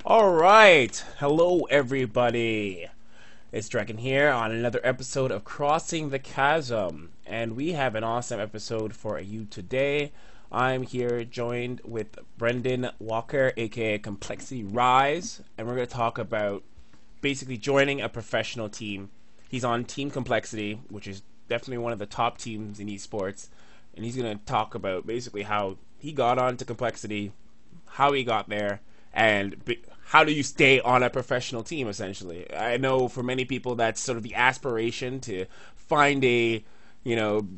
All right. Hello, everybody. It's Drekken here on another episode of Crossing the Chasm. And we have an awesome episode for you today. I'm here joined with Brendan Walker, aka CoL.Ryze. And we're going to talk about basically joining a professional team. He's on Team Complexity, which is definitely one of the top teams in eSports. And he's going to talk about basically how he got onto Complexity, how he got there, and how do you stay on a professional team, essentially. I know for many people that's sort of the aspiration to find a,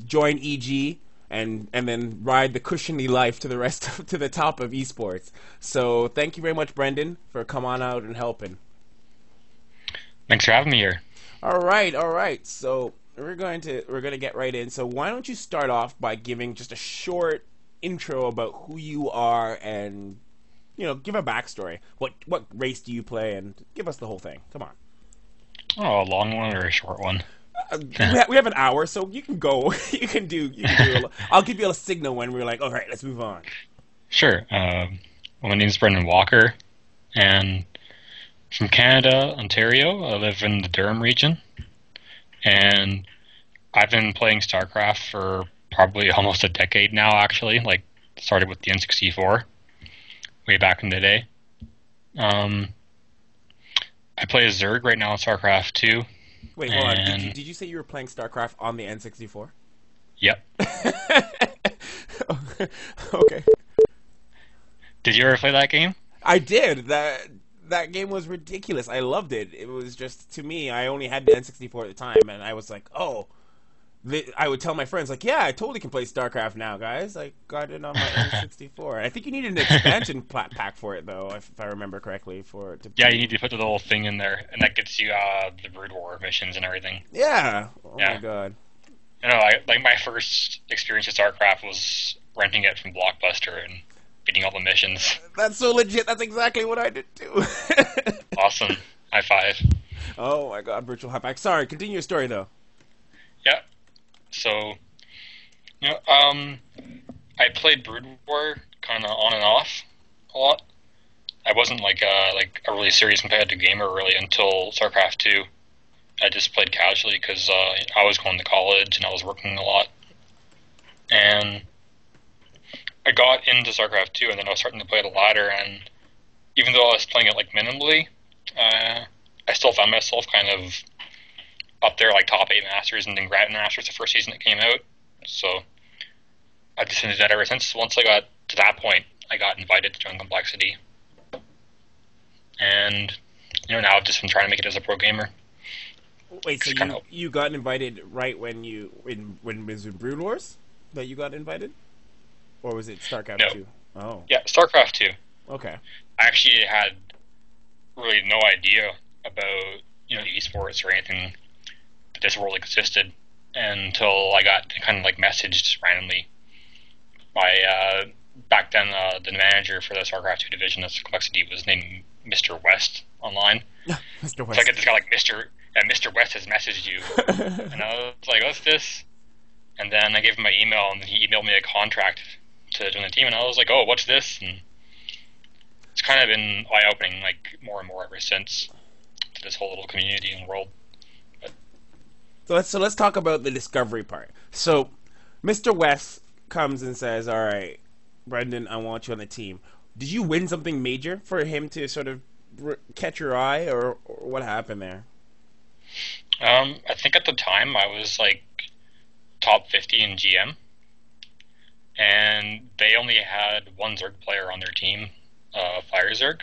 join EG and then ride the cushiony life to the to the top of esports. So thank you very much, Brendan, for coming on out and helping. Thanks for having me here. All right. So we're going to get right in. So why don't you start off by giving just a short intro about who you are and give a backstory. What race do you play, and give us the whole thing. Come on. Oh, a long one or a short one? We have an hour, so you can go. You can do. I'll give you a signal when we're like, all right, let's move on. Sure. Well, my name's Brendan Walker, and from Canada, Ontario. I live in the Durham region, and I've been playing StarCraft for probably almost a decade now. Actually, started with the N64. Way back in the day. I play as Zerg right now in StarCraft 2. Wait, hold on. Did you say you were playing StarCraft on the N64? Yep. Okay. Did you ever play that game? I did. That game was ridiculous. I loved it. It was just, to me, I only had the N64 at the time, and I was like, oh. I would tell my friends, yeah, I totally can play StarCraft now, guys. I got it on my N64. I think you needed an expansion pack for it, though, if I remember correctly. Yeah, you need to put the little thing in there, and that gets you the Brood War missions and everything. Yeah. Oh, my God. My first experience with StarCraft was renting it from Blockbuster and beating all the missions. That's so legit. That's exactly what I did, too. Awesome. High five. Oh, my God. Virtual high five. Sorry. Continue your story, though. Yeah. So, I played Brood War kind of on and off a lot. I wasn't a really serious competitive gamer really until StarCraft 2. I just played casually because I was going to college and I was working a lot. And I got into StarCraft 2 and then I was starting to play the ladder, and even though I was playing it minimally, I still found myself kind of up there, top 8 Masters and then Grandmasters the first season that came out. So I've just been doing that ever since. Once I got to that point, I got invited to join Complexity. And, now I've just been trying to make it as a pro gamer. Wait, so you got invited right when it was in Brood Wars that you got invited? Or was it StarCraft 2? Oh. Yeah, StarCraft 2. Okay. I actually had really no idea about, eSports or anything that this world existed until I got kind of messaged randomly by back then the manager for the StarCraft 2 division of Complexity was named Mr. West online. Mr. West. So I get this guy Mr. West has messaged you. And I was like, what's this? And then I gave him my email, and he emailed me a contract to join the team, and I was like, oh, what's this? And it's kind of been eye-opening more and more ever since to this whole little community and world. So let's talk about the discovery part. So Mr. West comes and says, all right, Brendan, I want you on the team. Did you win something major for him to sort of catch your eye, or what happened there? I think at the time I was top 50 in GM, and they only had one Zerg player on their team, Fire Zerg.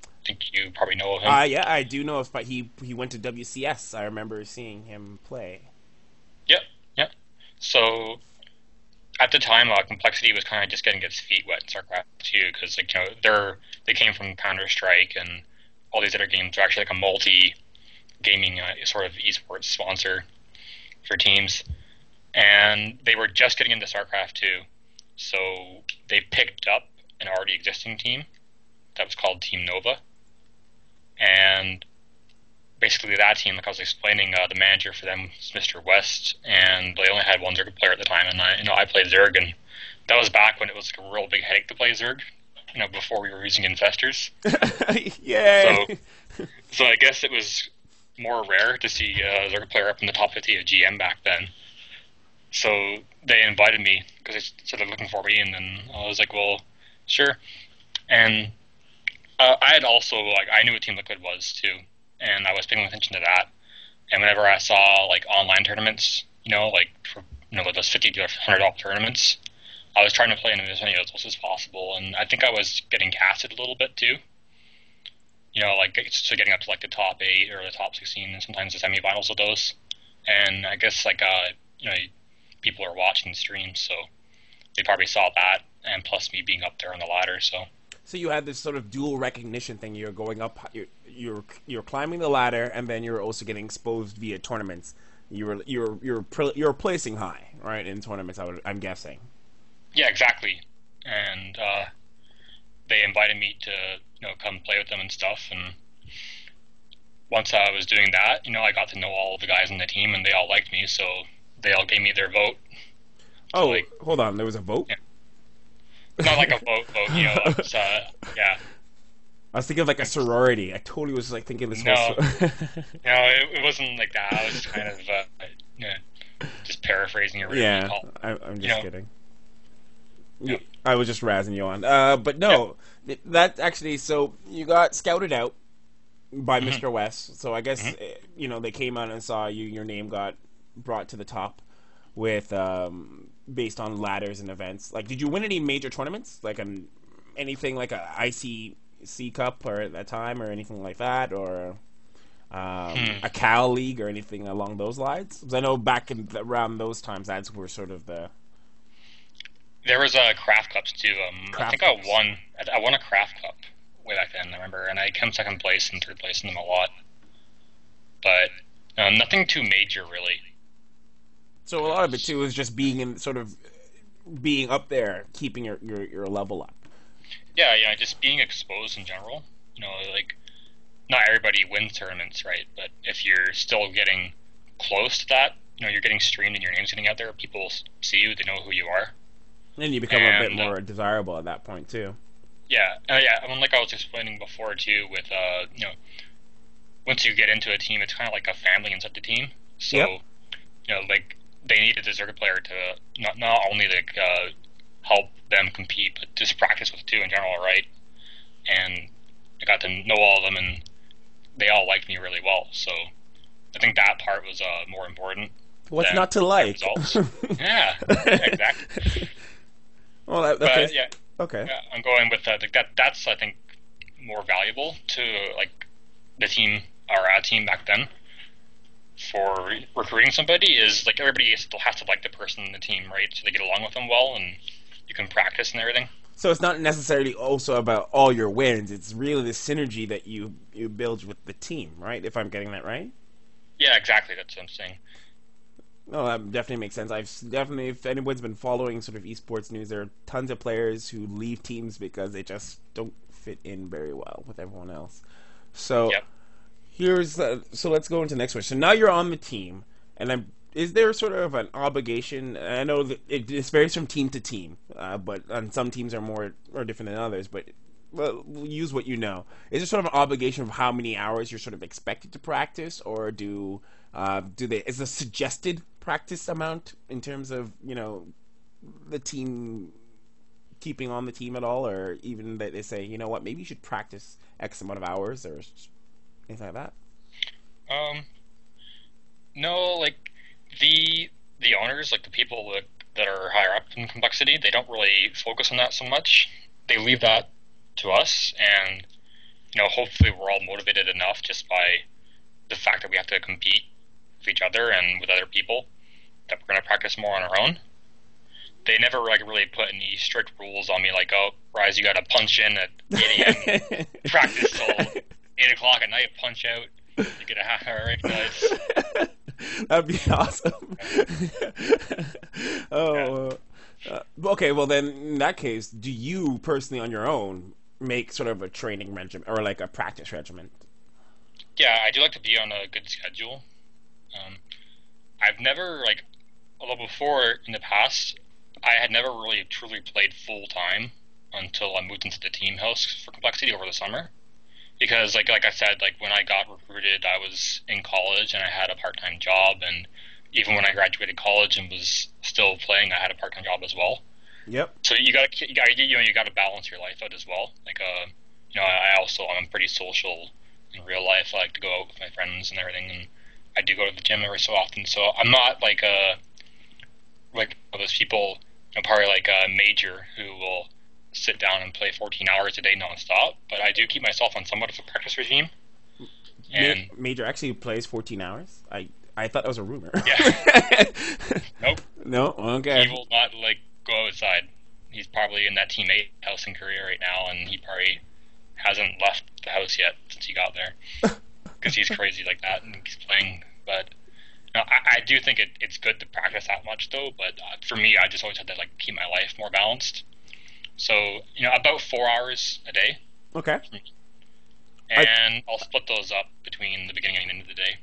I think you probably know of him. Yeah, I do know. He went to WCS. I remember seeing him play. Yep. So at the time, Complexity was kind of just getting its feet wet in StarCraft 2 because they came from Counter-Strike and all these other games are actually a multi-gaming sort of esports sponsor for teams, and they were just getting into StarCraft 2, so they picked up an already existing team that was called Team Nova. And basically that team, like I was explaining, the manager for them was Mr. West, and they only had one Zerg player at the time, and I played Zerg, and that was back when it was a real big headache to play Zerg, before we were using investors. Yay! So so I guess it was more rare to see a Zerg player up in the top 50 of GM back then. So they invited me because they said they're looking for me, and then I was like, well, sure. And I had also, like, I knew what Team Liquid was too, and I was paying attention to that. And whenever I saw like online tournaments, like for like those $50 to $100 tournaments, I was trying to play in as many of those as possible. And I think I was getting casted a little bit too. Like so getting up to like the top 8 or the top 16, and sometimes the semifinals of those. And I guess like people are watching the stream, so they probably saw that, and plus me being up there on the ladder. So you had this sort of dual recognition thing. You're going up, you're climbing the ladder, and then you're also getting exposed via tournaments. You're placing high, right, in tournaments. I'm guessing. Yeah, exactly. And they invited me to come play with them and stuff. And once I was doing that, I got to know all of the guys on the team, and they all liked me, so they all gave me their vote. Oh, so, hold on, there was a vote? Yeah. Not like a vote, it's, yeah. I was thinking of like a sorority. I totally was like thinking this. No, it wasn't like that. I was just kind of just paraphrasing it. Yeah, I'm just kidding. Yeah. I was just razzing you on. But no, that actually. So you got scouted out by Mr. West. So I guess they came out and saw you. Your name got brought to the top with based on ladders and events. Like, did you win any major tournaments? Like anything like a ICC Cup or at that time or anything like that, or a CoL League or anything along those lines? Because I know back around those times, that's were sort of the. There was Craft Cups too. I think Cups. I won a Craft Cup way back then. I remember, and I came second place and third place in them a lot. But nothing too major really. So a lot of it too is just being up there, keeping your level up. Yeah, just being exposed in general. Like not everybody wins tournaments, right? But if you're still getting close to that, you're getting streamed and your name's getting out there. People see you, they know who you are, and you become a bit more desirable at that point too. Yeah, yeah. I mean, like I was explaining before too, with once you get into a team, it's kind of like a family inside the team. So, like they needed a Zerg player to not only like help them compete, but just practice with too in general, right? And I got to know all of them, and they all liked me really well. So I think that part was more important. What's not to like? Yeah, exactly. Well, but yeah, okay. Yeah, I'm going with that. That's I think more valuable to like the team or our team back then. For recruiting somebody is like everybody still has to like the person in the team, right? So they get along with them well, and you can practice and everything. So it's not necessarily also about all your wins. It's really the synergy that you build with the team, right? If I'm getting that right. Yeah, exactly. That's what I'm saying. No, that definitely makes sense. If anyone's been following sort of esports news, there are tons of players who leave teams because they just don't fit in very well with everyone else. So. Yep. So let's go into the next one. So now you're on the team, and is there sort of an obligation? I know that it varies from team to team, but some teams are different than others. But we'll use what you know. Is there sort of an obligation of how many hours you're sort of expected to practice, or is a suggested practice amount in terms of the team keeping on the team at all, or even that they say maybe you should practice X amount of hours or anything like that? No, like the owners, like the people that are higher up in complexity, they don't really focus on that so much. They leave that to us, and hopefully we're all motivated enough just by the fact that we have to compete with each other and with other people that we're going to practice more on our own. They never like really put any strict rules on me, like, oh, Ryze, you got to punch in at 8 a.m. practice till 8 o'clock at night, punch out, you get a half hour break, nice. That'd be awesome. Okay, well then, in that case, do you personally on your own make sort of a training regimen, or like a practice regimen? Yeah, I do like to be on a good schedule. I've never, although before in the past, I had never really truly played full time until I moved into the team house for complexity over the summer. Because like I said, like when I got recruited, I was in college and I had a part-time job, and even when I graduated college and was still playing, I had a part-time job as well. Yep. So you gotta balance your life out as well. Like I'm pretty social in real life. I like to go out with my friends and everything, and I do go to the gym every so often. So I'm not like those people, probably like a major who will sit down and play 14 hours a day nonstop. But I do keep myself on somewhat of a practice regime. And Major actually plays 14 hours. I thought that was a rumor. yeah, nope. No. Okay. He will not like go outside. He's probably in that Team 8 house in Korea right now, and he probably hasn't left the house yet since he got there because he's crazy like that and he's playing. But no, I do think it's good to practice that much though. But for me, I just always had to like keep my life more balanced. So about 4 hours a day. Okay. And I'll split those up between the beginning and the end of the day.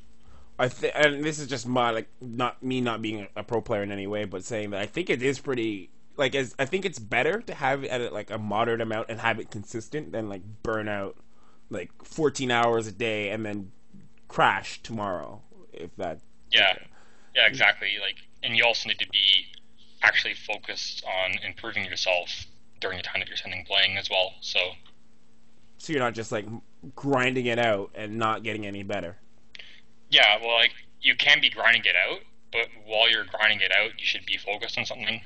And this is just my not being a pro player in any way, but saying that I think it is pretty I think it's better to have it at like a moderate amount and have it consistent than like burn out like 14 hours a day and then crash tomorrow. If that. Yeah, yeah, exactly. Like, and you also need to be actually focused on improving yourself during the time that you're spending playing as well. So you're not just like grinding it out and not getting any better. Yeah, well, like you can be grinding it out, but while you're grinding it out, you should be focused on something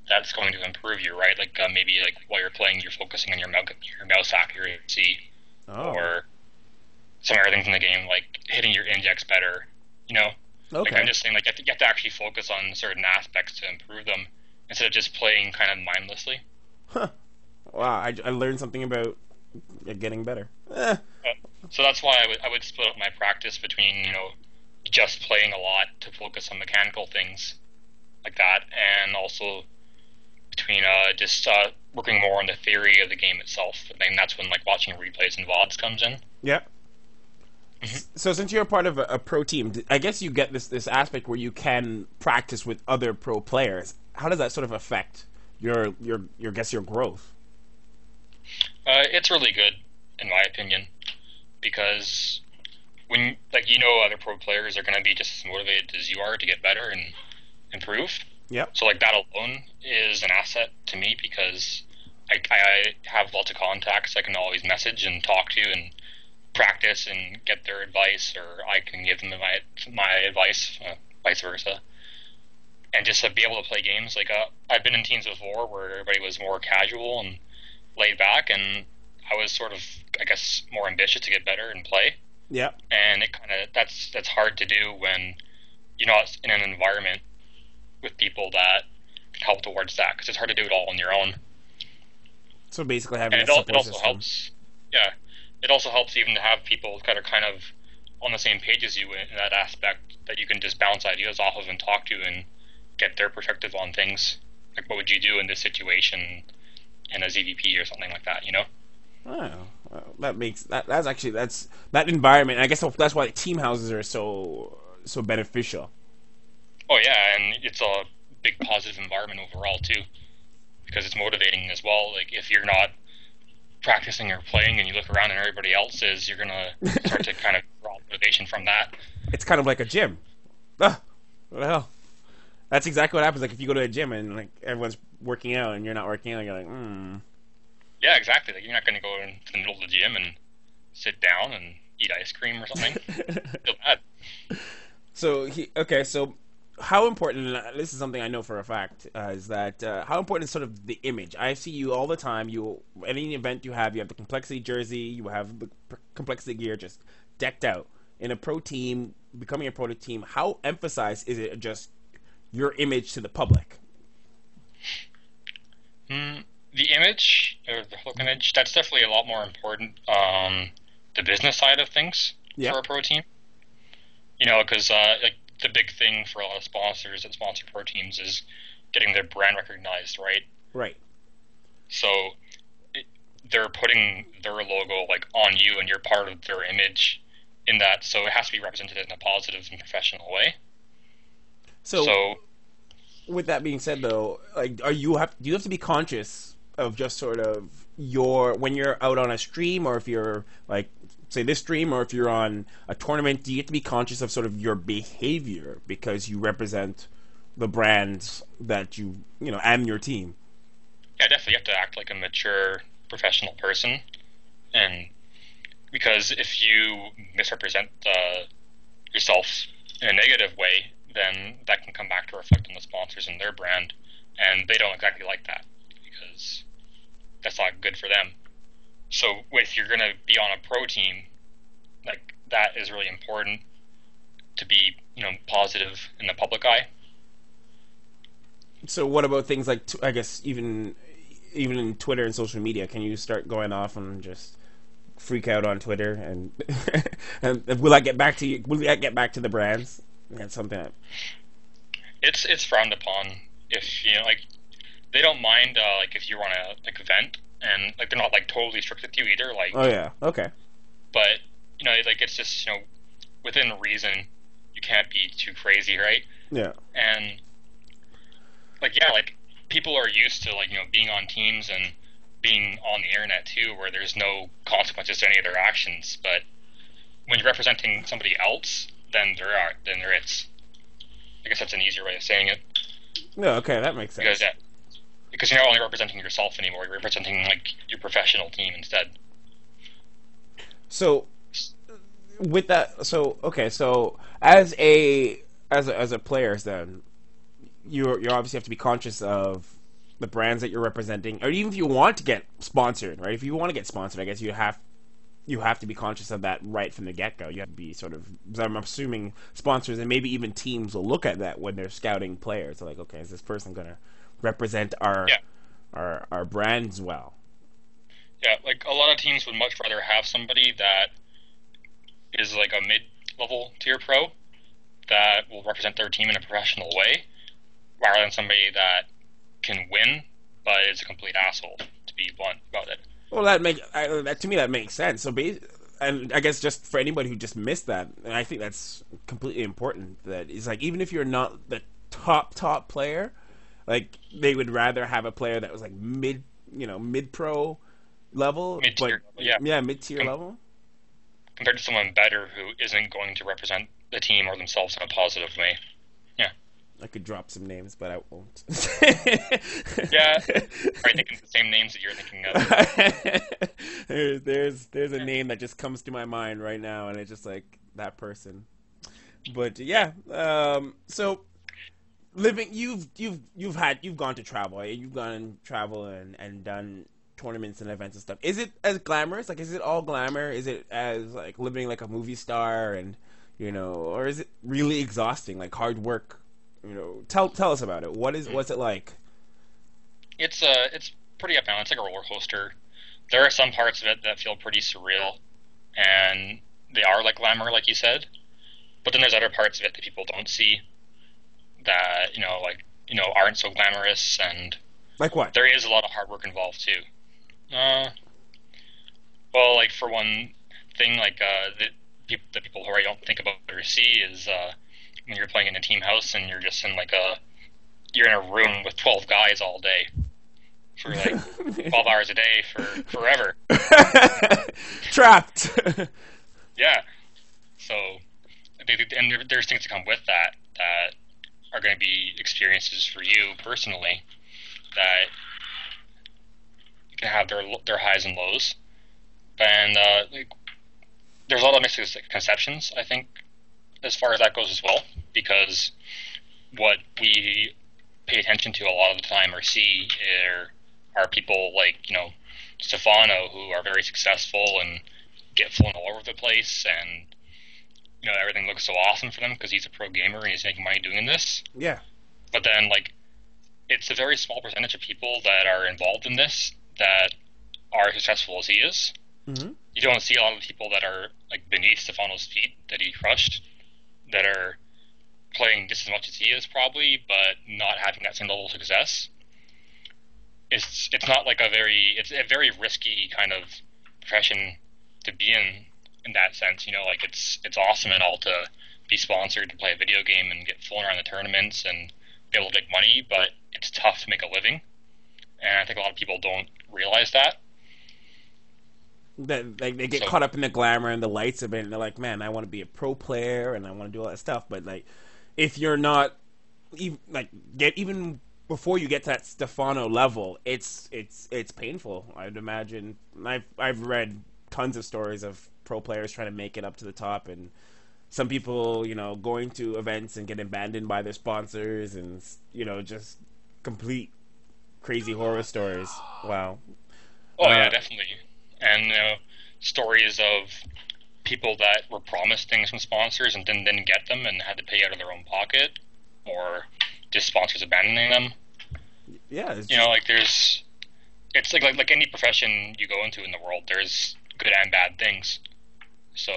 that's going to improve you, right? Like maybe like while you're playing, you're focusing on your mouse accuracy, or some other things in the game, like hitting your index better. Okay. Like I'm just saying, like you have to actually focus on certain aspects to improve them instead of just playing kind of mindlessly. Huh. Wow, I learned something about getting better. So that's why I would split up my practice between just playing a lot to focus on mechanical things like that, and also between just working more on the theory of the game itself. And then that's when like watching replays and VODs comes in. Yeah. So since you're a part of a pro team, I guess you get this aspect where you can practice with other pro players. How does that sort of affect your growth? It's really good, in my opinion, because when other pro players are going to be just as motivated as you are to get better and improve. Yep. So like that alone is an asset to me because I have lots of contacts I can always message and talk to and practice and get their advice, or I can give them my advice, vice versa, and just to be able to play games. Like I've been in teams before where everybody was more casual and laid back, and I was sort of, I guess, more ambitious to get better and play. Yeah. And it kind of that's hard to do when you're not in an environment with people that can help towards that, because it's hard to do it all on your own. So basically having and a it support also system. helps. Yeah. It also helps even to have people that are kind of on the same page as you in that aspect, that you can just bounce ideas off of and talk to and get their perspective on things. Like, what would you do in this situation in a ZVP or something like that, Oh, well, that's that environment. I guess that's why team houses are so beneficial. Oh, yeah, and it's a big positive environment overall, too, because it's motivating as well. Like, if you're not practicing or playing and you look around and everybody else is, you're gonna start to kind of draw motivation from that. It's kind of like a gym. What the hell? That's exactly what happens. Like if you go to a gym and like everyone's working out and you're not working out, you're like, Yeah, exactly. Like you're not gonna go into the middle of the gym and sit down and eat ice cream or something. Feel bad. So how important, and this is something I know for a fact, is that how important is sort of the image? I see you all the time. Any event you have the complexity jersey, you have the complexity gear just decked out. In a pro team, becoming a pro team, how emphasized is it just your image to the public? The image, or the look image, that's definitely a lot more important. The business side of things for a pro team. Because like the big thing for a lot of sponsors that sponsor pro teams is getting their brand recognized, right? Right. So they're putting their logo like on you, and you're part of their image in that. So it has to be represented in a positive and professional way. So with that being said, though, like, do you have to be conscious of just sort of your when you're out on a stream, or if you're like say this stream, or if you're on a tournament, do you have to be conscious of sort of your behavior because you represent the brands that you know and your team? Yeah, definitely you have to act like a mature professional person, and because if you misrepresent yourself in a negative way, then that can come back to reflect on the sponsors and their brand, and they don't exactly like that because that's not good for them. So if you're going to be on a pro team, like that is really important to be, positive in the public eye. So what about things like I guess even in Twitter and social media? Can you start going off and just freak out on Twitter and and will I get back to you? Will I get back to the brands? That's something. It's frowned upon if like they don't mind like if you want to like vent and like they're not like totally strict with you either. Like oh yeah, okay. But like it's just within reason. You can't be too crazy, right? Yeah. And like people are used to like being on teams and being on the internet too, where there's no consequences to any of their actions. But when you're representing somebody else, then there is. I guess that's an easier way of saying it. No, okay, that makes sense. Because you're not only representing yourself anymore, you're representing like your professional team instead. So with that, so okay, so as a player, then you obviously have to be conscious of the brands that you're representing, or even if you want to get sponsored, right? If you want to get sponsored, I guess you have to be conscious of that right from the get-go. You have to be sort of, I'm assuming sponsors and maybe even teams will look at that when they're scouting players. They're like, okay, is this person going to represent our brands well? Yeah, like a lot of teams would much rather have somebody that is like a mid-level tier pro that will represent their team in a professional way, rather than somebody that can win but is a complete asshole, to be blunt about it. Well, to me that makes sense. So, and I guess just for anybody who just missed that, and I think that's completely important. That is like even if you're not the top player, like they would rather have a player that was like mid pro level, mid-tier, yeah, mid-tier level, compared to someone better who isn't going to represent the team or themselves in a positive way. Yeah. I could drop some names, but I won't. Yeah, are you thinking the same names that you're thinking of? There's a name that just comes to my mind right now, and it's just like that person. But yeah, so living, you've gone to travel, right? You've gone travel and done tournaments and events and stuff. Is it as glamorous? Like, is it all glamour? Is it as like living like a movie star, and or is it really exhausting, like hard work? Tell us about it. What's it like? It's pretty up and down. It's like a roller coaster. There are some parts of it that feel pretty surreal, and they are like glamour, like you said. But then there's other parts of it that people don't see that aren't so glamorous, and like what? There is a lot of hard work involved too. Well, like for one thing, like the people who I don't think about or see is when you're playing in a team house and you're just in you're in a room with 12 guys all day for like 12 hours a day for forever. Trapped. Yeah. So, and there's things that come with that are going to be experiences for you personally that can have their highs and lows. And there's a lot of misconceptions, I think, as far as that goes as well, because what we pay attention to a lot of the time or see are people like, Stefano, who are very successful and get flown all over the place, and everything looks so awesome for them because he's a pro gamer and he's making money doing this. Yeah. But then, it's a very small percentage of people that are involved in this that are as successful as he is. Mm-hmm. You don't see a lot of people that are beneath Stefano's feet that he crushed, that are playing just as much as he is probably, but not having that same level of success. It's not it's a very risky kind of profession to be in that sense. It's awesome and all to be sponsored to play a video game and get flown around the tournaments and be able to make money, but it's tough to make a living. and I think a lot of people don't realize that. That like they get So caught up in the glamour and the lights of it, and they're like, "Man, I want to be a pro player and I want to do all that stuff." But like, if you're not even like get even before you get to that Stefano level, it's painful. I'd imagine. I've read tons of stories of pro players trying to make it up to the top, and some people, going to events and get abandoned by their sponsors, and just complete crazy horror stories. Wow. oh yeah, Uh, definitely. And stories of people that were promised things from sponsors and didn't get them and had to pay out of their own pocket, or just sponsors abandoning them. yeah, it's You know, just like it's like any profession you go into in the world, there's good and bad things. So,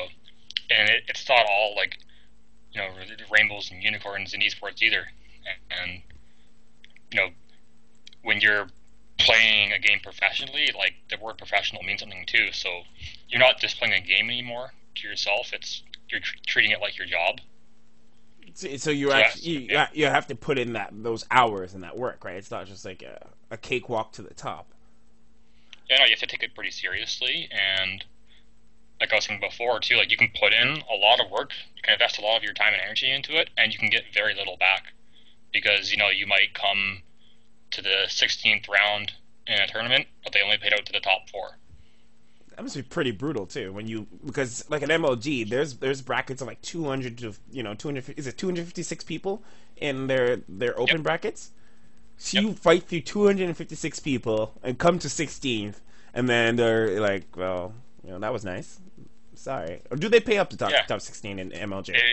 and it's not all like rainbows and unicorns in esports either. And you know, when you're playing a game professionally, like the word professional means something too. So you're not just playing a game anymore to yourself. It's you're treating it like your job. so you So actually that's yeah. you have to put in those hours and that work, right? It's not just like a cakewalk to the top. Yeah, no, you have to take it pretty seriously, and like I was saying before too, like you can put in a lot of work, you can invest a lot of your time and energy into it, and you can get very little back because you might come to the 16th round in a tournament, but they only paid out to the top four. That must be pretty brutal too. Because like an MLG, there's brackets of like 200 to 200, is it 256 people in their Yep, open brackets. So yep. you fight through 256 people and come to 16th, and then they're like, well, that was nice. Sorry. Or do they pay up to top Yeah, top 16 in MLG?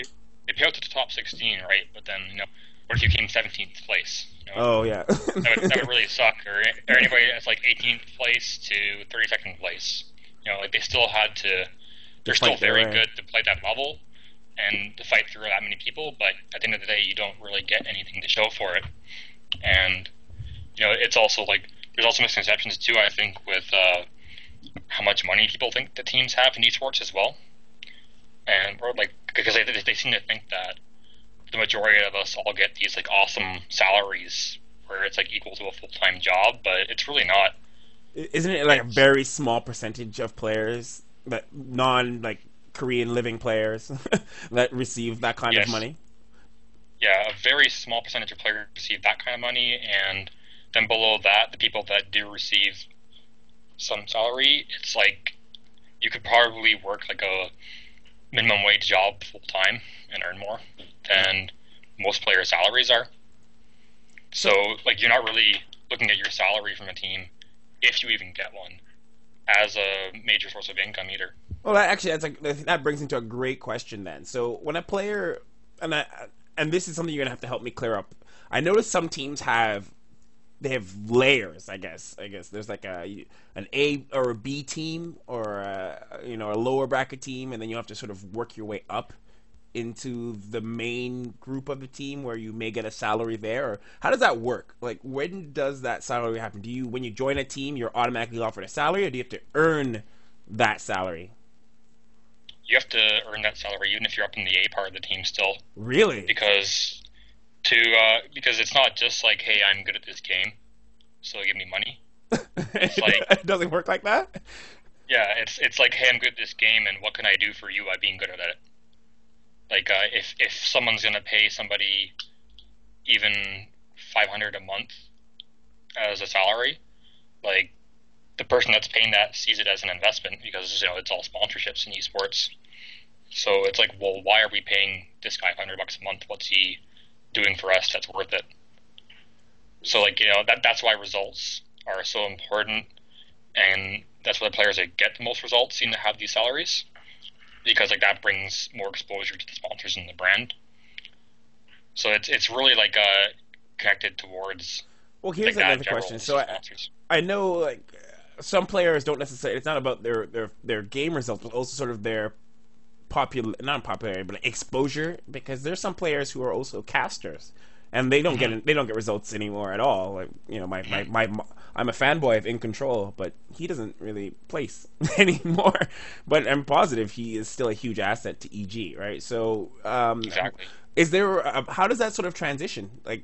they pay out to the top 16, right? But then what if you came 17th place? Oh yeah. That would really suck. Or anybody that's like 18th place to 32nd place. Like they still had to. To They're still fight their very way. good to play that level and to fight through that many people. But at the end of the day, you don't really get anything to show for it. And it's also like there's also misconceptions too. I think with how much money people think the teams have in esports as well, and or like because they seem to think that the majority of us all get these like awesome salaries where it's like equal to a full-time job, but it's really not. Isn't it like a It's very small percentage of players that non like Korean living players that receive that kind of yes, money? yeah, a very small percentage of players receive that kind of money, and then below that, the people that do receive some salary, it's like you could probably work like a minimum wage job full time and earn more than most players' salaries are. So So, like you're not really looking at your salary from a team if you even get one as a major source of income either. well, that brings into a great question then. So, when a player and I and this is something you're gonna have to help me clear up. I noticed some teams they have layers. I guess there's like an A or a B team or a lower bracket team, and then you have to sort of work your way up into the main group of the team where you may get a salary there, or how does that work? Like, when does that salary happen? When you join a team, you're automatically offered a salary, or do you have to earn that salary? You have to earn that salary even if you're up in the A part of the team still, Really? because because it's not just like, hey, I'm good at this game, so give me money. It's like, It doesn't work like that. yeah, it's like, hey, I'm good at this game, and what can I do for you by being good at it? Like, if someone's gonna pay somebody even 500 a month as a salary, like the person that's paying that sees it as an investment because it's all sponsorships in esports. So it's like, well, why are we paying this guy $100 a month? What's he doing for us that's worth it? So like that's why results are so important, and that's why the players that get the most results seem to have these salaries because like that brings more exposure to the sponsors and the brand. So it's really like connected towards Well, here's like that in another general question. with the So sponsors. I know like some players don't necessarily. It's not about their game results, but also sort of their not popularity, but like exposure. Because there's some players who are also casters, and Hmm. they don't get results anymore at all. Like Hmm. I'm a fanboy of In Control, but he doesn't really place anymore. But I'm positive he is still a huge asset to EG, right? So Exactly. is there how does that sort of transition? Like,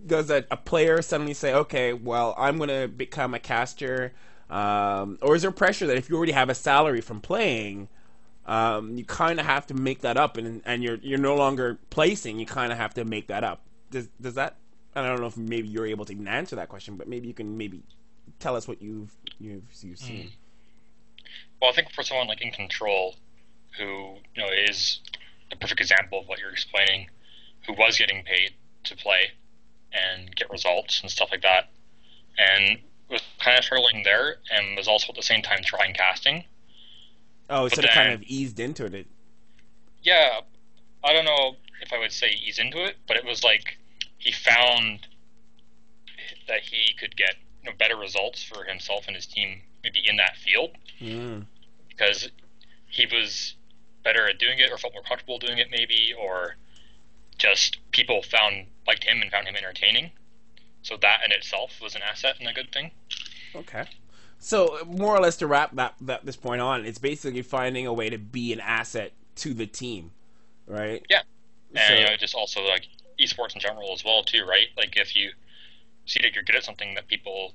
does a player suddenly say, okay, well, I'm going to become a caster, or is there pressure that if you already have a salary from playing, you kind of have to make that up, and you're no longer placing, you kind of have to make that up? Does that? I don't know if maybe you're able to even answer that question, but maybe you can maybe tell us what you've seen. Well, I think for someone like in control, who is a perfect example of what you're explaining, who was getting paid to play and get results and stuff like that, and was kind of struggling there, and was also at the same time trying casting. Oh, But sort of kind then, of eased into it. yeah, I don't know if I would say ease into it, but it was like he found that he could get better results for himself and his team maybe in that field Mm. because he was better at doing it or felt more comfortable doing it maybe, or just people liked him and found him entertaining. So that in itself was an asset and a good thing. Okay. So more or less to wrap this point on, it's basically finding a way to be an asset to the team, right? Yeah. So And just also like esports in general as well too, right? Like if you see that you're good at something that people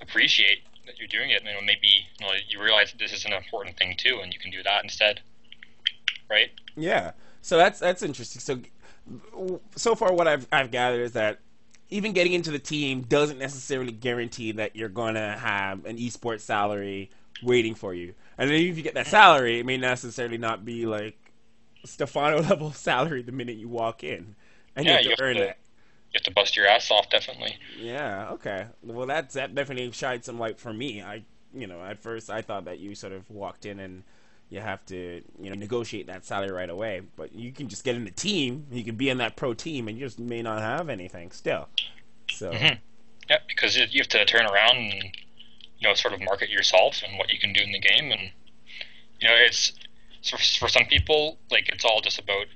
appreciate that you're doing it, maybe you realize that this is an important thing too, and you can do that instead, right? yeah. So that's interesting. So far what I've gathered is that even getting into the team doesn't necessarily guarantee that you're going to have an esports salary waiting for you. And then if you get that salary, it may necessarily not be like Stefano level salary the minute you walk in, and you Yeah, have to earn that. you have to bust your ass off, definitely. Yeah. Okay. Well, that definitely shined some light for me. At first I thought that you sort of walked in and you have to, negotiate that salary right away. But you can just get in the team. You can be in that pro team, and you just may not have anything still. So. Yeah, because you have to turn around and sort of market yourself and what you can do in the game, and it's for some people like it's all just about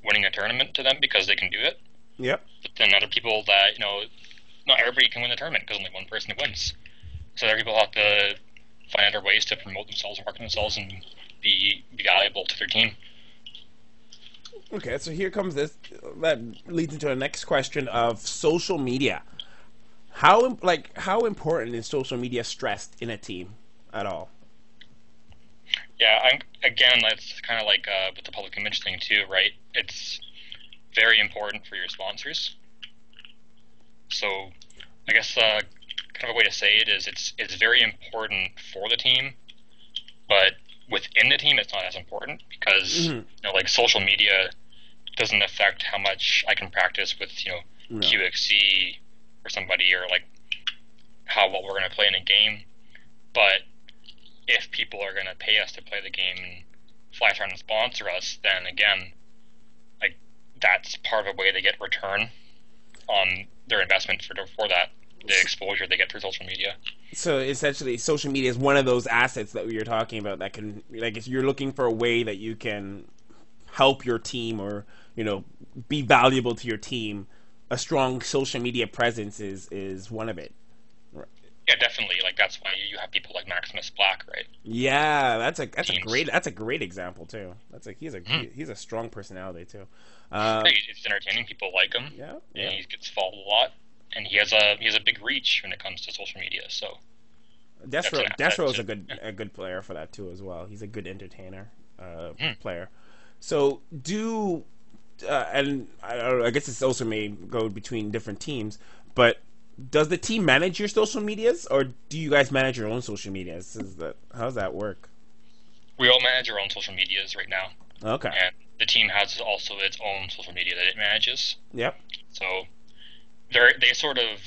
winning a tournament to them because they can do it. Yep. But then other people that not everybody can win the tournament because only one person wins. So other people have to find other ways to promote themselves and market themselves and be valuable to their team. Okay, so here comes this. That leads into the next question of social media. How important is social media stressed in a team at all? Yeah, again, that's kind of like with the public image thing too, right? It's very important for your sponsors. So I guess kind of a way to say it is it's very important for the team, but within the team it's not as important because like social media doesn't affect how much I can practice with No. QXC or somebody, or like what we're going to play in a game. But if people are going to pay us to play the game and fly around and sponsor us, then again, like that's part of a way they get return on their investment for that, the exposure they get through social media. So essentially, social media is one of those assets that we were talking about that can, like, if you're looking for a way that you can help your team or be valuable to your team, a strong social media presence is one of it. Yeah, definitely. Like that's why you have people like Maximus Black, right? Yeah, that's a Teams. great example too. He's a strong personality too. Yeah, he's entertaining. People like him. Yeah, And yeah. he gets followed a lot, and he has a big reach when it comes to social media. So that's an asset Destro is too. a good player for that too as well. He's a good entertainer Hmm. player. So and I don't know, I guess this also may go between different teams, but does the team manage your social medias, or do you guys manage your own social medias? How does that work? We all manage our own social medias right now, Okay. and the team has also its own social media that it manages. Yep. So they sort of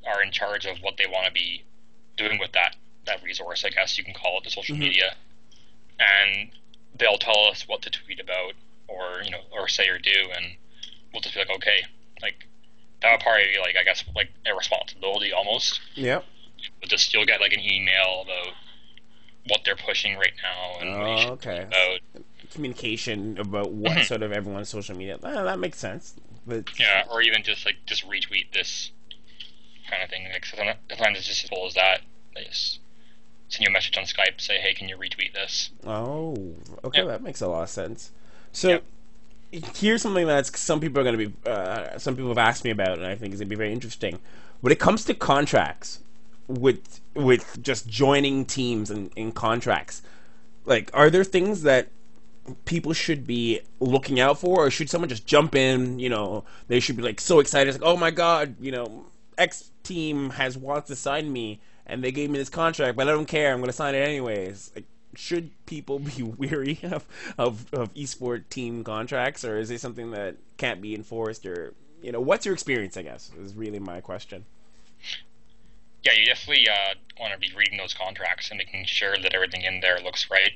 are in charge of what they want to be doing with that resource, I guess you can call it, the social media, and they'll tell us what to tweet about or say or do, and we'll just be like, okay, like that would probably be like I guess like a responsibility almost. Yep. But just you'll get like an email about what they're pushing right now and what you should tweet Okay. about. Communication about what sort of everyone's social media. That makes sense. But Yeah, or even just retweet this kind of thing. Like sometimes it's just as simple as that. They just send you a message on Skype, say, "Hey, can you retweet this?" oh, okay, Yeah. that makes a lot of sense. So, Yeah. here's something that's some people are going to be some people have asked me about, and I think is going to be very interesting. When it comes to contracts, with just joining teams and in contracts, like, are there things that people should be looking out for, or should someone just jump in? They should be like so excited, like, oh my god, X team wants to sign me, and they gave me this contract, but I don't care, I'm going to sign it anyways. Like, should people be weary of esport team contracts, or is it something that can't be enforced? Or what's your experience, I guess, is really my question. Yeah, you definitely want to be reading those contracts and making sure that everything in there looks right.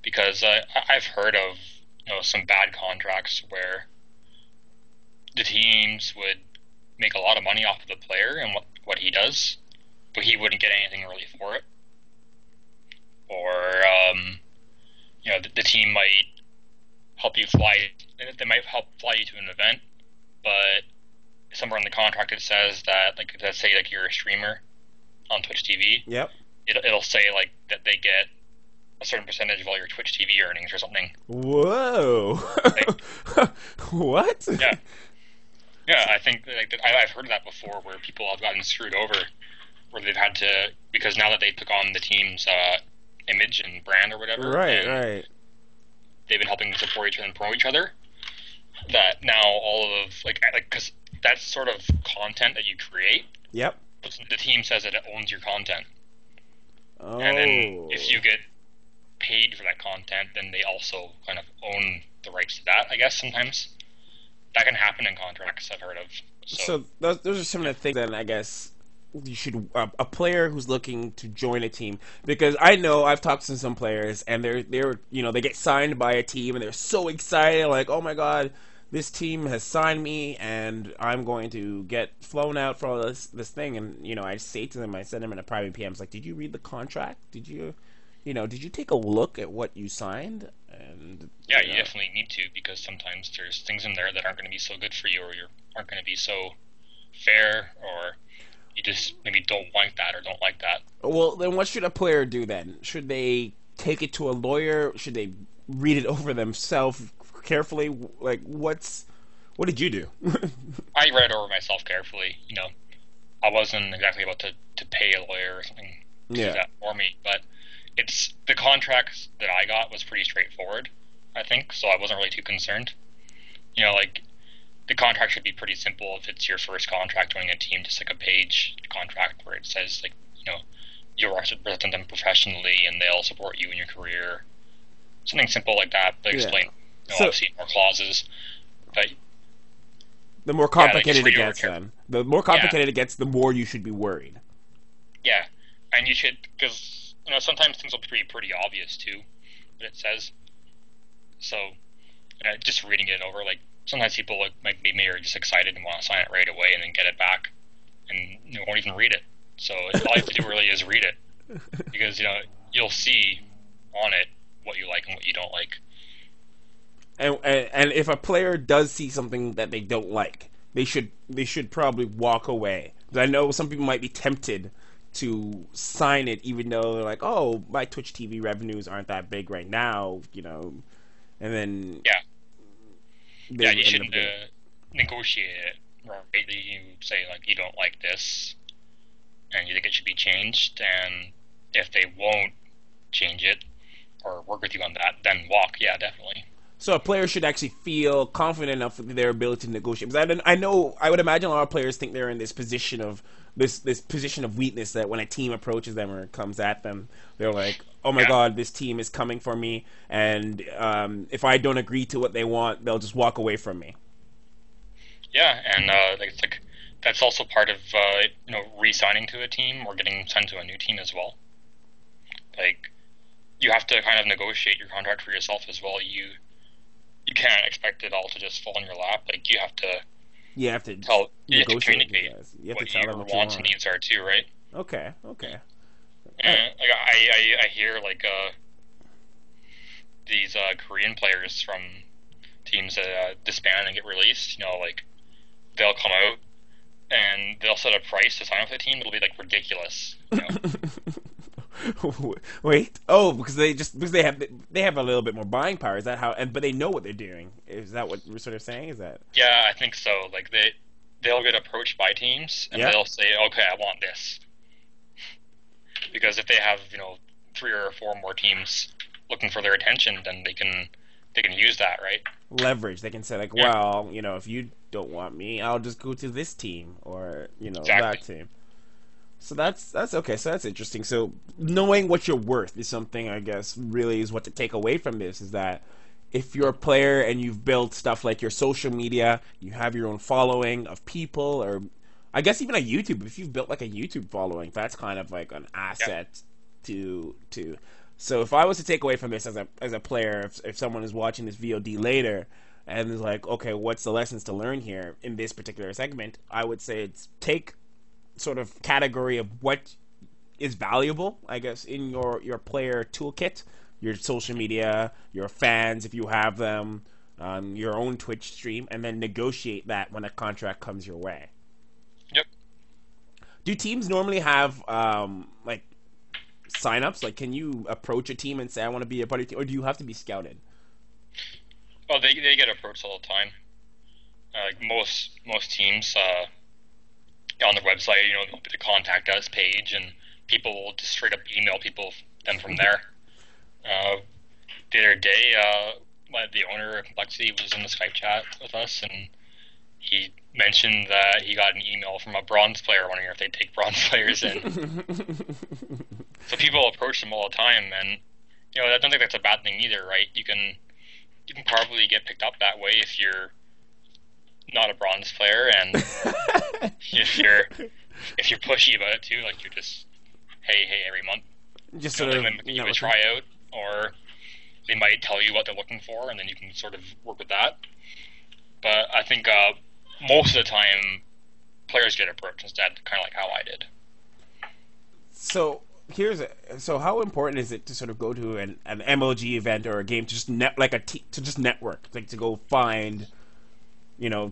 Because I've heard of some bad contracts where the teams would make a lot of money off of the player and what he does, but he wouldn't get anything really for it. Or the team might help you fly. They might help fly you to an event, but somewhere in the contract it says that, like, let's say like you're a streamer on Twitch TV. Yep. It'll say like that they get a certain percentage of all your Twitch TV earnings or something. Whoa. What? Yeah. Yeah, I think I've heard of that before, where people have gotten screwed over, where they've had to, because now that they took on the team's image and brand or whatever, right. They've been helping support each other and promote each other. That now all of because that's sort of content that you create. Yep. But the team says that it owns your content. Oh. And then if you get paid for that content, then they also kind of own the rights to that, I guess, sometimes. That can happen in contracts, I've heard of. So those are some of the things that I guess you should, a player who's looking to join a team, because I know I've talked to some players, and they're they get signed by a team and they're so excited, like, oh my god, this team has signed me and I'm going to get flown out for all this thing. And I say to them, I send them in a private PM, like, did you read the contract? Did you take a look at what you signed? And yeah, you definitely need to, because sometimes there's things in there that aren't going to be so good for you, or aren't going to be so fair, or you just maybe don't like that or don't like that. Well, then what should a player do then? Should they take it to a lawyer? Should they read it over themselves carefully? Like, what did you do? I read it over myself carefully. I wasn't exactly about to pay a lawyer or something to do that for me, but the contract that I got was pretty straightforward, I think, so I wasn't really too concerned. The contract should be pretty simple if it's your first contract joining a team, just like a page contract where it says, like, you'll represent them professionally and they'll support you in your career. Something simple like that, but explain, obviously, more clauses. But the more complicated it gets, then. The more complicated it gets, the more you should be worried. Yeah, and you should, because, sometimes things will be pretty obvious, too, what it says. So, just reading it over, like, sometimes people maybe are just excited and want to sign it right away and then get it back, and won't even read it. So all you have to do really is read it, because you'll see on it what you like and what you don't like. And if a player does see something that they don't like, they should probably walk away. Because I know some people might be tempted to sign it, even though they're like, oh, my Twitch TV revenues aren't that big right now, and then you should negotiate it, right? You say, like, you don't like this, and you think it should be changed, and if they won't change it or work with you on that, then walk. Yeah, definitely. So a player should actually feel confident enough with their ability to negotiate. Because I would imagine a lot of players think they're in this position of this position of weakness, that when a team approaches them or comes at them, they're like, oh my god, this team is coming for me, and if I don't agree to what they want, they'll just walk away from me. Yeah, and it's like that's also part of re-signing to a team or getting sent to a new team as well. Like, you have to kind of negotiate your contract for yourself as well. You can't expect it all to just fall in your lap. Like, you have to communicate what your wants and needs are too, right? Okay. And I hear like these Korean players from teams that disband and get released. Like, they'll come out and they'll set a price to sign with the team. It'll be like ridiculous. Wait. Because they have a little bit more buying power. Is that how? And but they know what they're doing. Is that what we're sort of saying? Is that? Yeah, I think so. Like they'll get approached by teams and Yeah. they'll say, "Okay, I want this." Because if they have, three or four more teams looking for their attention, then they can use that, right? Leverage. They can say like, Yeah, well, if you don't want me, I'll just go to this team or exactly. that team. So that's okay. So that's interesting. So knowing what you're worth is something I guess really is what to take away from this is that if you're a player and you've built stuff like your social media, you have your own following of people, or I guess even a YouTube. If you've built like a YouTube following, that's kind of like an Yeah, asset to. So if I was to take away from this as a player, if someone is watching this VOD later and is like, okay, what's the lessons to learn here in this particular segment? I would say it's take sort of category of what is valuable, I guess, in your player toolkit, your social media, your fans if you have them, your own Twitch stream, and then negotiate that when a contract comes your way. yep. Do teams normally have like signups? Like, can you approach a team and say I want to be a part of your team, or do you have to be scouted? Oh, they get approached all the time. Like most teams on their website, there'll be the contact us page, and people will just straight up email them from there. Uh, the other day, the owner of Complexity was in the Skype chat with us, and he mentioned that he got an email from a bronze player wondering if they take bronze players in. So people approach them all the time, and I don't think that's a bad thing either, right? You can probably get picked up that way if you're not a bronze player, and if you're pushy about it too, like you're just hey every month, Just sort they of might give you a tryout, or they might tell you what they're looking for, and then you can sort of work with that. But I think most of the time, players get approached instead, kind of like how I did. So so how important is it to sort of go to an MLG event or a game to just to just network, like to go find,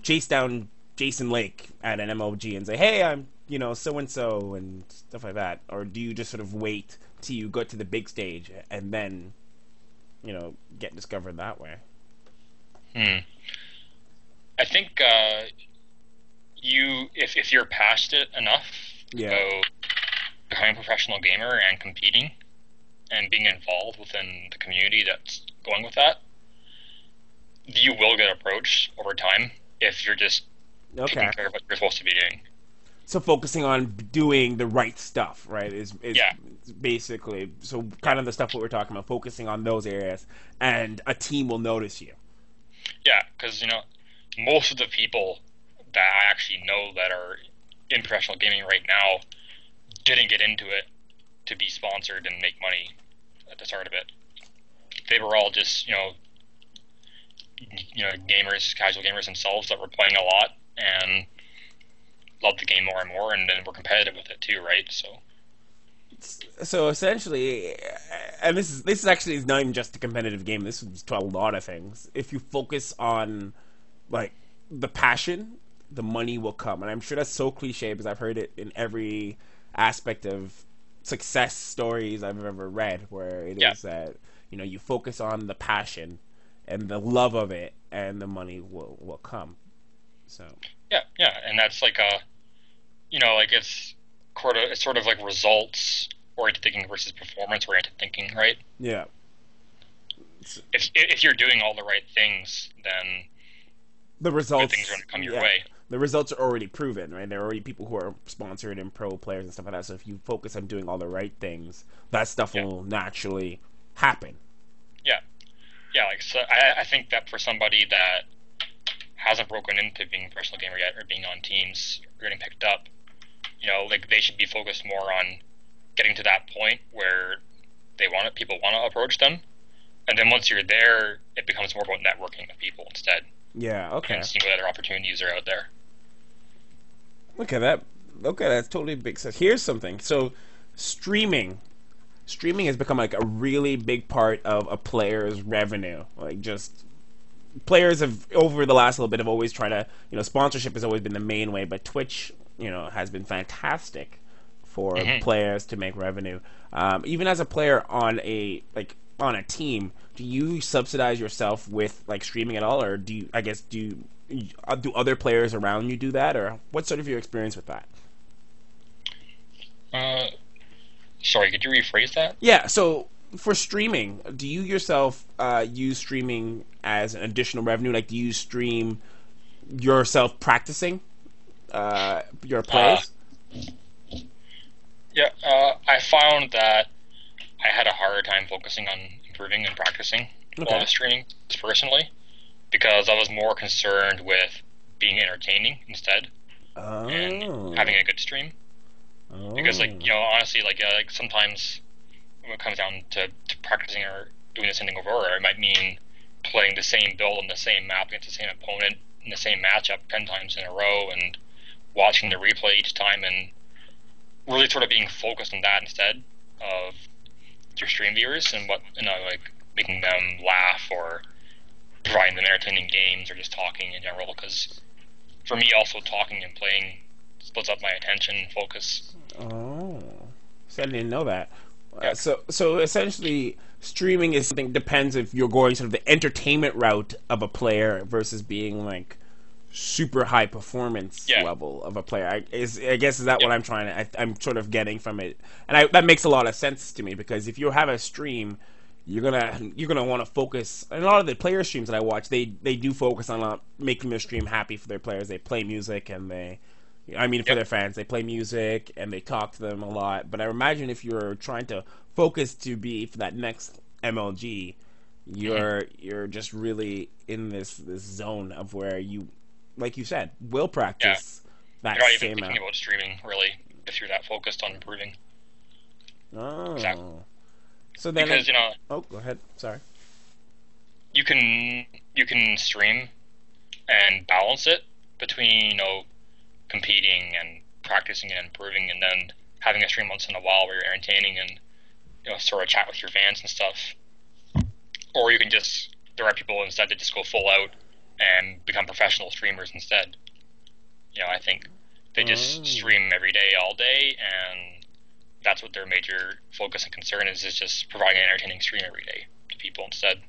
chase down Jason Lake at an MLG and say, hey, I'm so and so and stuff like that, or do you just sort of wait till you go to the big stage and then get discovered that way? Hmm. I think if you're passionate enough Yeah. about becoming a professional gamer and competing and being involved within the community that's going with that, you will get approached over time if you're just taking Okay. care of what you're supposed to be doing. So focusing on doing the right stuff, right, is Yeah, basically so yeah, kind of the stuff what we're talking about, focusing on those areas, and a team will notice you. yeah. Because most of the people that I actually know that are in professional gaming right now didn't get into it to be sponsored and make money at the start of it. They were all just gamers, casual gamers themselves that were playing a lot and loved the game more and more, and then were competitive with it too, right? So So essentially, and this is actually not even just a competitive game. This is to a lot of things. If you focus on like the passion, the money will come. And I'm sure that's so cliche because I've heard it in every aspect of success stories I've ever read, where it yeah, is that you focus on the passion and the love of it, and the money will come. So yeah, and that's like like it's sort of like results oriented thinking versus performance oriented thinking, right? yeah, If you're doing all the right things, then the good things are results, going to come your yeah, way. the results are already proven, right? There are already people who are sponsored and pro players and stuff like that. So if you focus on doing all the right things, that stuff Yeah, will naturally happen. yeah, yeah. Like so, I think that for somebody that hasn't broken into being a professional gamer yet or being on teams or getting picked up, like they should be focused more on getting to that point where people want to approach them, and then once you're there, it becomes more about networking with people instead Yeah. and Okay. seeing what other opportunities are out there. Okay. That's totally big sense. Here's something. So, streaming. Streaming has become like a really big part of a player's revenue. Like just players have over the last little bit have always tried to sponsorship has always been the main way, but Twitch has been fantastic for Hmm. players to make revenue. Even as a player on on a team, do you subsidize yourself with like streaming at all, or do you? I guess do other players around you do that, or what's sort of your experience with that? Uh, Sorry, could you rephrase that? Yeah, so for streaming, do you yourself use streaming as an additional revenue? Like, do you stream yourself practicing your Uh, plays? yeah, I found that I had a harder time focusing on improving and practicing while I Okay. was streaming personally because I was more concerned with being entertaining instead and having Oh. a good stream. Because Oh. honestly, like sometimes when it comes down to practicing or doing the same thing over, it might mean playing the same build on the same map against the same opponent in the same matchup 10 times in a row and watching the replay each time and really sort of being focused on that instead of your stream viewers and what like making them laugh or providing them entertaining games or just talking in general. Because for me, also talking and playing splits up my attention and focus. Oh. So I didn't know that. Yeah, So essentially, streaming is something depends if you're going sort of the entertainment route of a player versus being like super high performance yeah, level of a player. I guess is that yep, what I'm sort of getting from it, and that makes a lot of sense to me because if you have a stream, you're gonna want to focus. And a lot of the player streams that I watch, they do focus on making their stream happy for their players. They play music and I mean, for yep. their fans, they play music and they talk to them a lot. But I imagine if you're trying to focus to be for that next MLG, Hmm. you're just really in this zone of where you, like you said, will Yeah, practice you're that not even same thinking amount. about streaming really if you're that focused on improving. Exactly. Oh, so then Because oh, go ahead. Sorry. you can you can stream and balance it between competing and practicing and improving, and then having a stream once in a while where you're entertaining and sort of chat with your fans and stuff. Or you can just there are people instead that just go full out and become professional streamers instead. I think they just Oh, stream every day, all day, and that's what their major focus and concern is just providing an entertaining stream every day to people instead.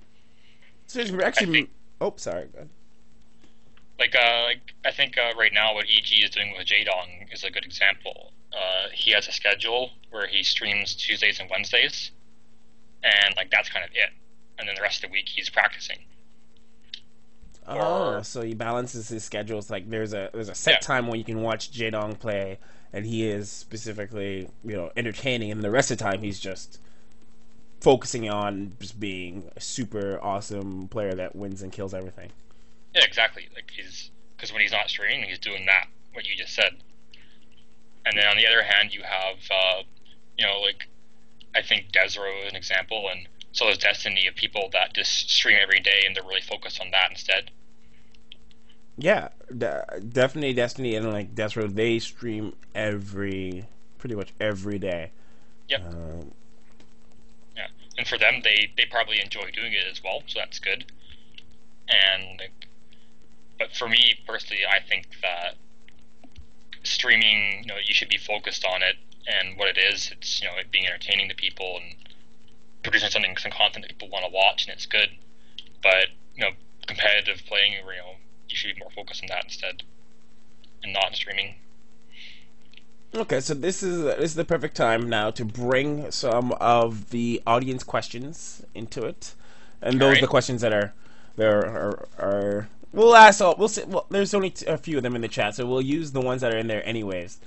so it's I think actually. Oh, sorry. Go ahead. like I think right now what EG is doing with Jadong is a good example. He has a schedule where he streams Tuesdays and Wednesdays, and like that's kind of it. And then the rest of the week he's practicing. Oh, Or so he balances his schedules. Like there's a set yeah, time when you can watch Jaedong play, and he is specifically entertaining, and the rest of the time he's just focusing on just being a super awesome player that wins and kills everything. yeah, exactly. Like he's because when he's not streaming, he's doing that what you just said. And then on the other hand, you have like I think Desro is an example, and so is Destiny of people that just stream every day and they're really focused on that instead. Yeah, definitely Destiny and like Death Row, they stream pretty much every day. Yep. Um, Yeah. And for them, they probably enjoy doing it as well, so that's good. And like, but for me personally, I think that streaming, you should be focused on it and what it is. It's it being entertaining to people and producing some content that people want to watch, and it's good. But competitive playing, you should be more focused on that instead, and not in streaming. okay, so this is the perfect time now to bring some of the audience questions into it, and All those are right. the questions that are we'll ask all we'll see. Well, there's only a few of them in the chat, so we'll use the ones that are in there anyways,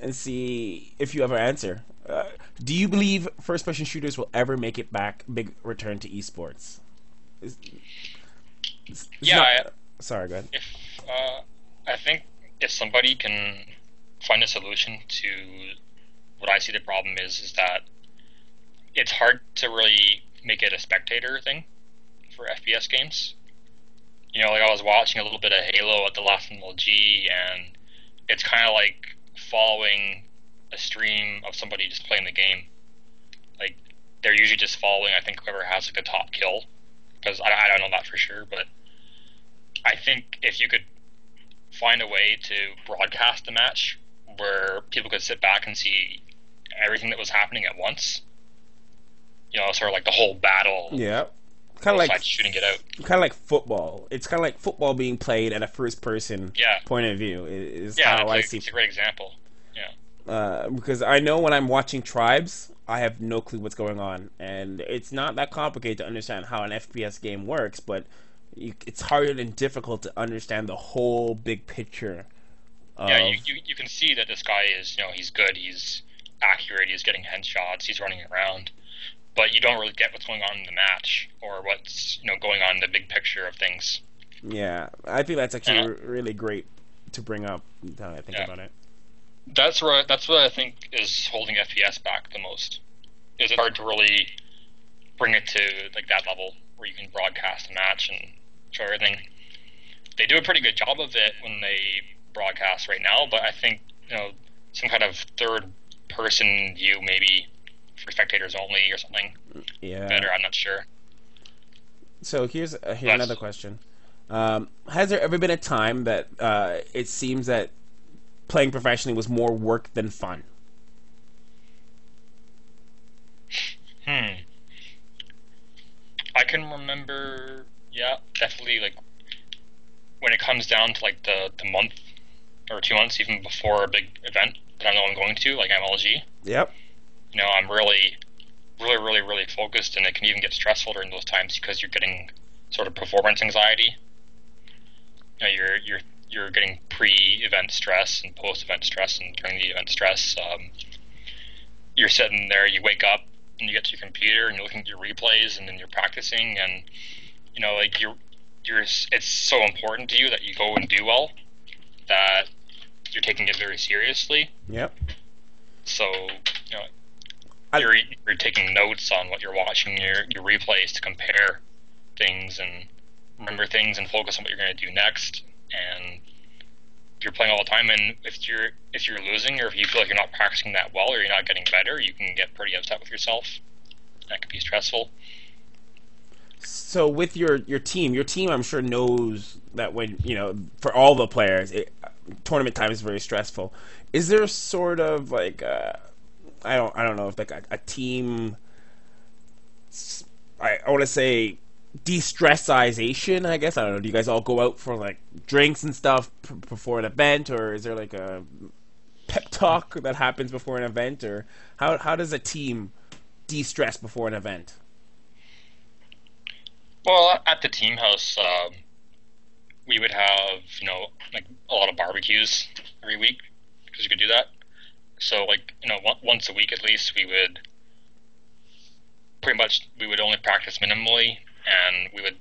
and see if you ever answer. Do you believe first-person shooters will ever make it back? Big return to esports. It's Yeah. not. Sorry, go ahead. If I think if somebody can find a solution to what I see the problem is that it's hard to really make it a spectator thing for FPS games. Like I was watching a little bit of Halo at the last MLG, and it's kind of like following a stream of somebody just playing the game. Like they're usually just following, I think, whoever has like a top kill, because I don't know that for sure, but I think if you could find a way to broadcast the match where people could sit back and see everything that was happening at once. Sort of like the whole battle. Yeah. Kind of Both like sides shooting it out. kind of like football. It's kind of like football being played at a first person Yeah. point of view. Is Yeah, how I see. it's a great example. Yeah. Because I know when I'm watching Tribes, I have no clue what's going on, and it's not that complicated to understand how an FPS game works, but it's harder and difficult to understand the whole big picture. Yeah, you can see that this guy is, he's good, he's accurate, he's getting headshots, he's running around, but you don't really get what's going on in the match or what's going on in the big picture of things. Yeah, I think that's actually really great to bring up. Now that I think about it. That's what I think is holding FPS back the most. Is it hard to really bring it to like that level where you can broadcast a match and show everything? They do a pretty good job of it when they broadcast right now, but I think some kind of third person view, maybe for spectators only or something. Yeah. Better, I'm not sure. So here's another question. Has there ever been a time that it seems that playing professionally was more work than fun? I can remember, yeah, definitely, like, when it comes down to, like, the month or 2 months even before a big event that I know I'm going to, like MLG. Yep. I'm really, really, really, really focused, and it can even get stressful during those times because you're getting sort of performance anxiety. You're getting pre-event stress and post-event stress, and during the event stress, you're sitting there, you wake up, and you get to your computer, and you're looking at your replays, and then you're practicing, and like it's so important to you that you go and do well, that you're taking it very seriously. Yep. So you're taking notes on what you're watching, your replays to compare things and remember things and focus on what you're going to do next. And you're playing all the time, and if you're losing, or if you feel like you're not practicing that well, or you're not getting better, you can get pretty upset with yourself. That could be stressful. So with your team I'm sure knows that when for all the players, tournament time is very stressful. Is there sort of like I don't know if like a team, I want to say de-stressization, I guess. I don't know. Do you guys all go out for like drinks and stuff before an event, or is there like a pep talk that happens before an event, or how does a team de-stress before an event? Well, at the team house, we would have like a lot of barbecues every week because you could do that. So like once a week at least, we would only practice minimally, and we would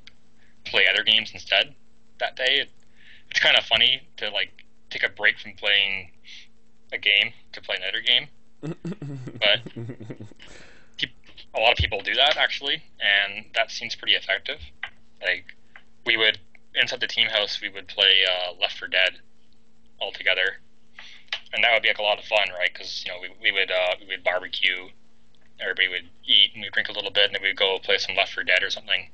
play other games instead that day. It's kind of funny to like take a break from playing a game to play another game, but a lot of people do that actually, and that seems pretty effective. Like we would inside the team house, we would play Left 4 Dead all together, and that would be like a lot of fun, right? Because we would barbecue, everybody would eat, and we'd drink a little bit, and then we'd go play some Left 4 Dead or something.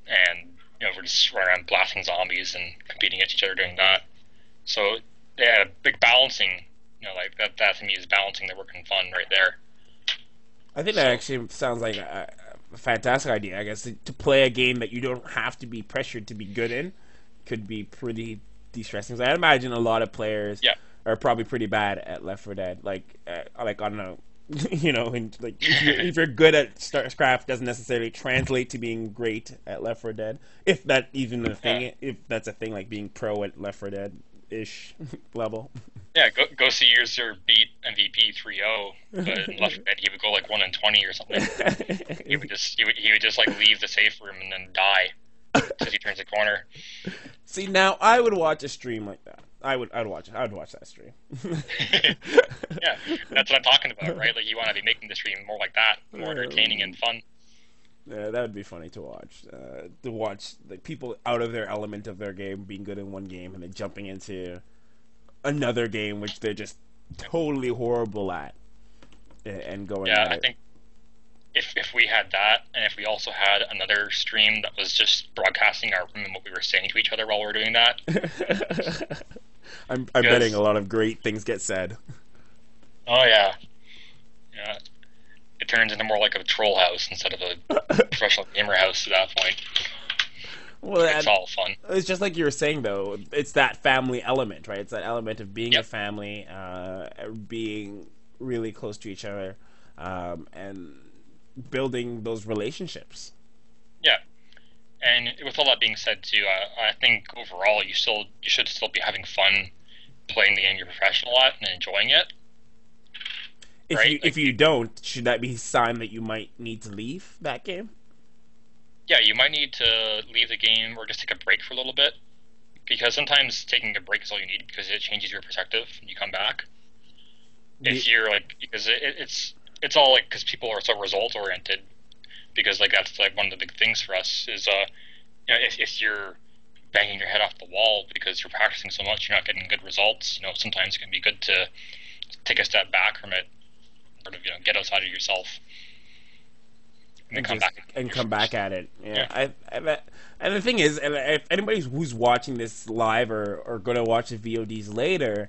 And we're just running around blasting zombies and competing against each other doing that. So yeah, a big balancing, like that to me is balancing the work and fun right there. I think that actually sounds like a fantastic idea. I guess to play a game that you don't have to be pressured to be good in could be pretty de-stressing. So I imagine a lot of players are probably pretty bad at Left 4 Dead. Like I don't know. And like if you're good at StarCraft, doesn't necessarily translate to being great at Left 4 Dead. If that even a thing, if that's a thing, like being pro at Left 4 Dead ish level. Yeah, go see User beat MVP 3-0, but in Left 4 Dead he would go like 1-20 or something. he would just like leave the safe room and then die as he turns the corner. See, now I would watch a stream like that. I would watch that stream. Yeah, that's what I'm talking about, right? Like you want to be making the stream more like that, more entertaining and fun. Yeah, that would be funny to watch. To watch like people out of their element of their game, being good in one game, and then jumping into another game which they're just totally horrible at, and going. Yeah, at I think if we had that, and if we also had another stream that was just broadcasting our room and what we were saying to each other while we were doing that, I'm betting a lot of great things get said. Oh yeah, yeah. It turns into more like a troll house instead of a professional gamer house at that point. Well, It's all fun. it's just like you were saying, though. It's that family element, right? It's that element of being a Yep. family, being really close to each other, and building those relationships. Yeah. And with all that being said, too, I think overall you should still be having fun playing the game you're professional at and enjoying it, right? If Like, you don't, should that be a sign that you might need to leave that game? yeah, you might need to leave the game or just take a break for a little bit because sometimes taking a break is all you need because it changes your perspective when you come back. If you're like, because it's all like because people are so result oriented because like that's like one of the big things for us is if you're banging your head off the wall because you're practicing so much you're not getting good results, sometimes it can be good to take a step back from it, sort of get outside of yourself and then and come just back and come back at it. Yeah, yeah. and the thing is, and if anybody who's watching this live or going to watch the VODs later,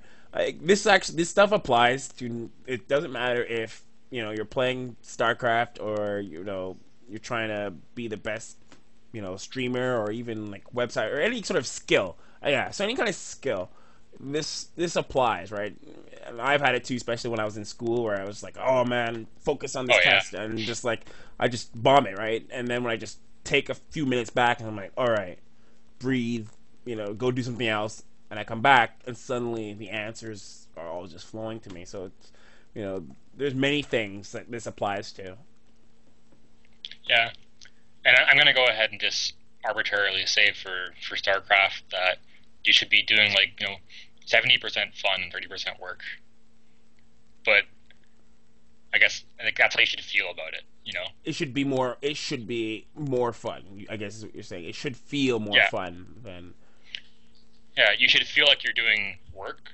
this stuff applies to. It doesn't matter if you're playing StarCraft or you're trying to be the best streamer or even like website or any sort of skill. Yeah, so any kind of skill. This applies, right? And I've had it too, especially when I was in school, where I was like, "Oh man, focus on this Oh yeah. test," and just like I just bomb it, right? And then when I just take a few minutes back, and I'm like, "All right, breathe, go do something else," and I come back, and suddenly the answers are all just flowing to me. So it's, there's many things that this applies to. Yeah. And I'm going to go ahead and just arbitrarily say for StarCraft that you should be doing like 70% fun and 30% work. But I guess like that's how you should feel about it. It should be more. It should be more fun. I guess is what you're saying. It should feel more Yeah. fun than. Yeah, you should feel like you're doing work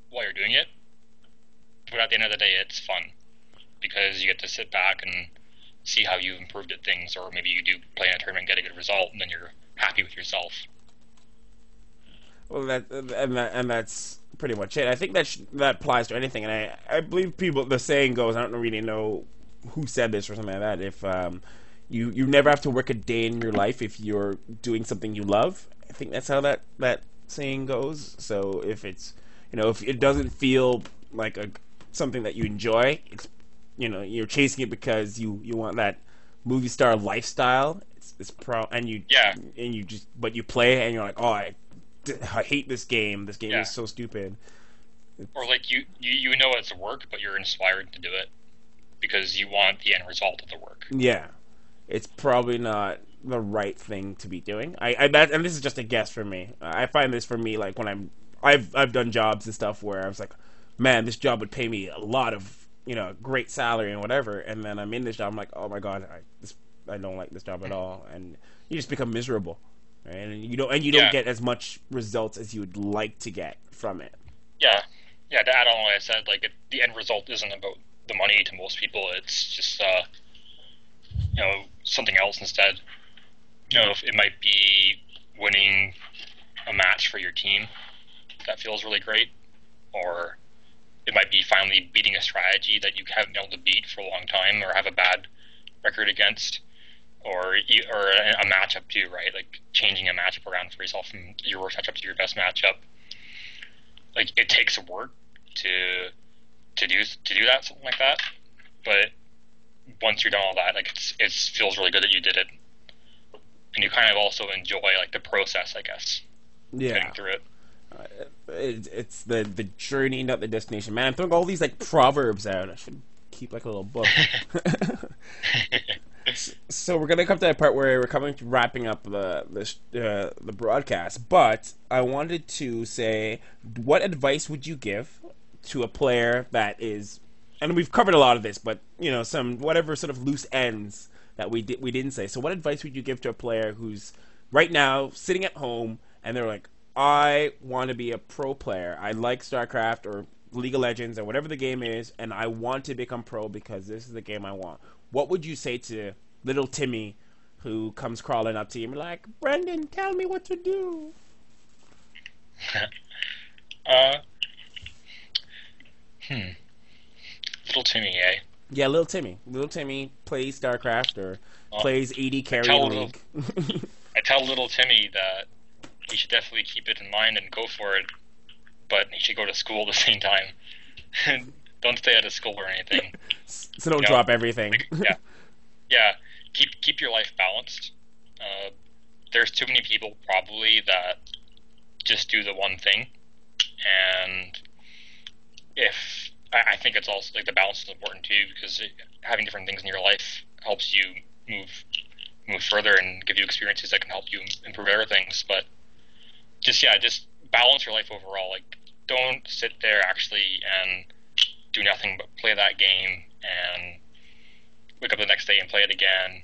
while you're doing it. But at the end of the day, it's fun because you get to sit back and see how you've improved at things, or maybe you do play in a tournament and get a good result, and then you're happy with yourself. Well, and that's pretty much it. I think that applies to anything, and I believe the saying goes. I don't really know who said this or something like that. If you never have to work a day in your life if you're doing something you love. I think that's how that saying goes. So if it's if it doesn't feel like something that you enjoy, it's, you're chasing it because you want that movie star lifestyle. And you Yeah. but you play and you're like, oh, I hate this game. This game Yeah. is so stupid. Or like you know it's work, but you're inspired to do it because you want the end result of the work. Yeah, it's probably not the right thing to be doing. And this is just a guess for me. I find this for me like when I've done jobs and stuff where I was like, man, this job would pay me a lot of great salary and whatever, and then I'm in this job. I'm like, oh my god, I don't like this job at all, and you just become miserable, right? And you don't Yeah. get as much results as you would like to get from it. Yeah. Yeah, to add on what I said, like the end result isn't about the money to most people. It's just something else instead. It might be winning a match for your team that feels really great, or it might be finally beating a strategy that you haven't been able to beat for a long time or have a bad record against, or a matchup too, right? Like changing a matchup around for yourself from your worst matchup to your best matchup. Like it takes work to do that, something like that. But once you're done all that, like it feels really good that you did it, and you kind of also enjoy like the process, I guess, Yeah. getting through it. It's the journey, not the destination. Man, I'm throwing all these like proverbs out. I should keep like a little book. So we're gonna come to that part where we're coming to wrapping up the broadcast. But I wanted to say, what advice would you give to a player that is, and we've covered a lot of this, but some whatever sort of loose ends that we didn't say. So what advice would you give to a player who's right now sitting at home and they're like, I want to be a pro player. I like StarCraft or League of Legends or whatever the game is, and I want to become pro because this is the game I want. What would you say to little Timmy who comes crawling up to you and be like, Brendan, tell me what to do? Uh, hmm. Little Timmy, eh? Yeah, little Timmy. Little Timmy plays StarCraft or Well, plays AD I carry tell in little League. I tell little Timmy that he should definitely keep it in mind and go for it, but he should go to school at the same time. Don't stay out of school or anything. So don't You know, drop everything. like yeah. Keep your life balanced. Uh, there's too many people probably that just do the one thing, and if I think it's also like the balance is important too because having different things in your life helps you move further and give you experiences that can help you improve other things. But just balance your life overall. Like don't sit there actually and do nothing but play that game and wake up the next day and play it again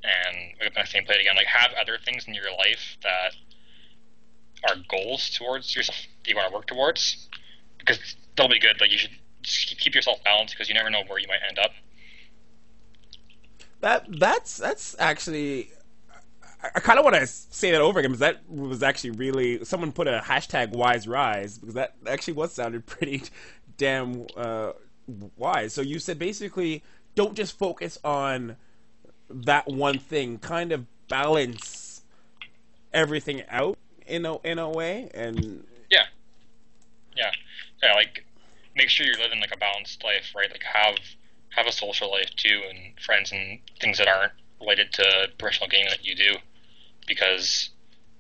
and wake up the next day and play it again. Like have other things in your life that are goals towards yourself that you want to work towards because they'll be good. Like you should just keep yourself balanced because you never know where you might end up. That's actually. I kind of want to say that over again because that was actually really someone put a hashtag #WiseRyze because that actually was sounded pretty damn wise. So you said basically don't just focus on that one thing, kind of balance everything out in a way, and Yeah, yeah, yeah. Like make sure you're living like a balanced life, right? Like have a social life too and friends and things that aren't related to professional gaming that you do because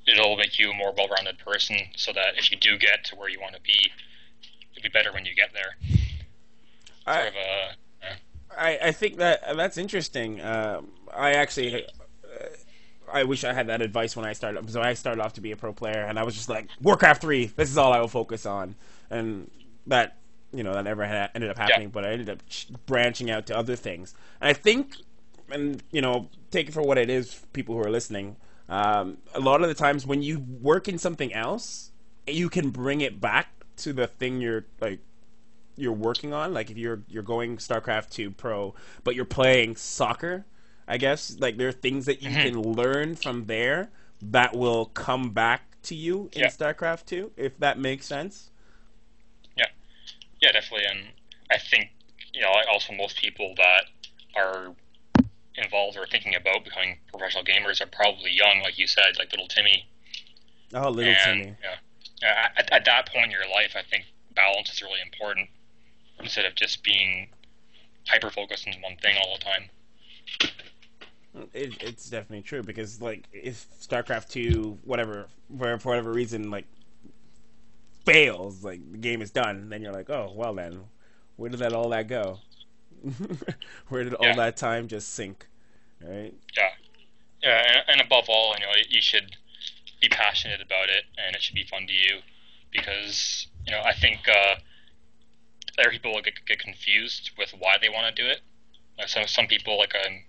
it'll make you a more well-rounded person so that if you do get to where you want to be, it'll be better when you get there. I Sort of a I think that that's interesting. I actually. I wish I had that advice when I started. So I started off to be a pro player, and I was just like, Warcraft 3. This is all I will focus on, and that that never ended up yeah. happening. But I ended up branching out to other things. And I think, and take it for what it is. People who are listening, a lot of the times when you work in something else, you can bring it back to the thing you're working on. Like if you're going StarCraft 2 Pro, but you're playing soccer, I guess like there are things that you Mm-hmm. can learn from there that will come back to you in Yeah, StarCraft 2, if that makes sense. yeah, yeah, definitely. And I think like also most people that are involved or thinking about becoming professional gamers are probably young, like you said, like little Timmy. Oh, little And Timmy. at that point in your life, I think balance is really important instead of just being hyper focused on one thing all the time. It's definitely true because like if StarCraft 2 whatever for whatever reason like fails, like the game is done, then you're like, oh well, then where did that all that go? Where did all Yeah, that time just sink? Right? yeah, yeah. And above all, you should be passionate about it, and it should be fun to you, because I think other people get confused with why they want to do it. Like some people, like I'm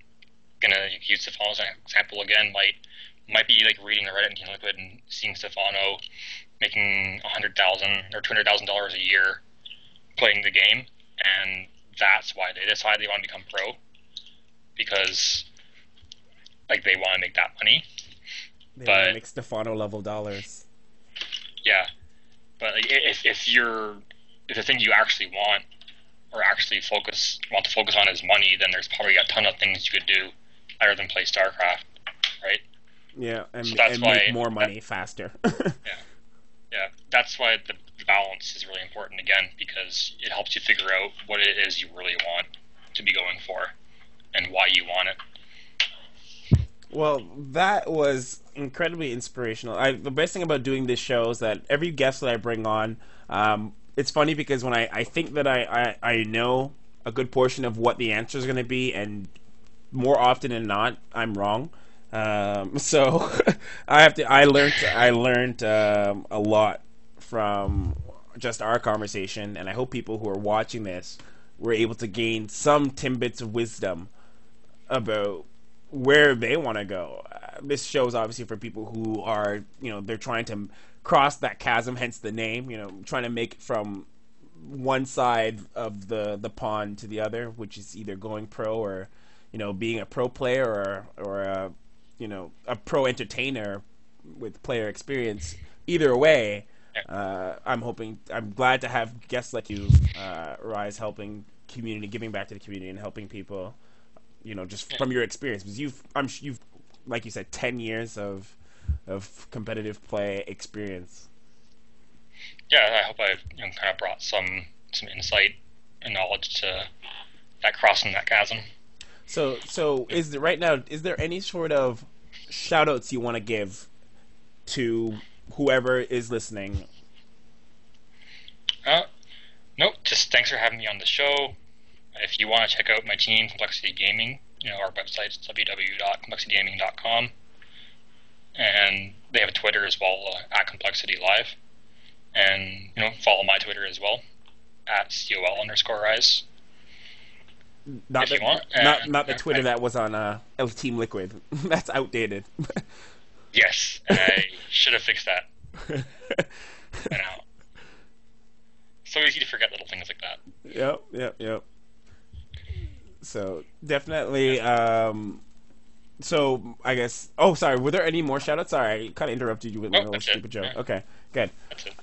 gonna use Stefano as an example again, might be like reading the Reddit and Team Liquid and seeing Stefano making $100,000 or $200,000 a year playing the game, and that's why they decide they want to become pro because like they want to make that money. They want to But make Stefano level dollars. yeah, but like, if the thing you actually want or actually want to focus on is money, then there's probably a ton of things you could do other than play StarCraft, right? Yeah, So and make more money faster. yeah, yeah, that's why the balance is really important again because it helps you figure out what it is you really want to be going for and why you want it. Well, that was incredibly inspirational. The best thing about doing this show is that every guest that I bring on, it's funny because when I think that I know a good portion of what the answer is going to be, and more often than not, I'm wrong. So I learned a lot from just our conversation, and I hope people who are watching this were able to gain some tidbits of wisdom about where they want to go. This show is obviously for people who are, they're trying to cross that chasm, hence the name, trying to make it from one side of the pond to the other, which is either going pro or, being a pro player or a pro entertainer with player experience. Either way, I'm glad to have guests like you, Rise, helping community, giving back to the community, and helping people. Just Yeah. from your experience, because you've, like you said, 10 years of competitive play experience. Yeah, I hope I've kind of brought some insight and knowledge to that crossing that chasm. So right now, is there any sort of shout outs you want to give to whoever is listening? Uh, nope. Just thanks for having me on the show. If you want to check out my team, Complexity Gaming, our website's www.complexitygaming.com, and they have a Twitter as well, at Complexity Live, and follow my Twitter as well, at CoL_Ryze. Not If you want, not the Twitter that was on Team Liquid. That's outdated. yes, I should have fixed that. I know. So easy to forget little things like that. Yep. So definitely. So I guess. Oh, sorry. Were there any more shoutouts? Sorry, I kind of interrupted you with my little stupid joke. Yeah. Okay, good. That's it.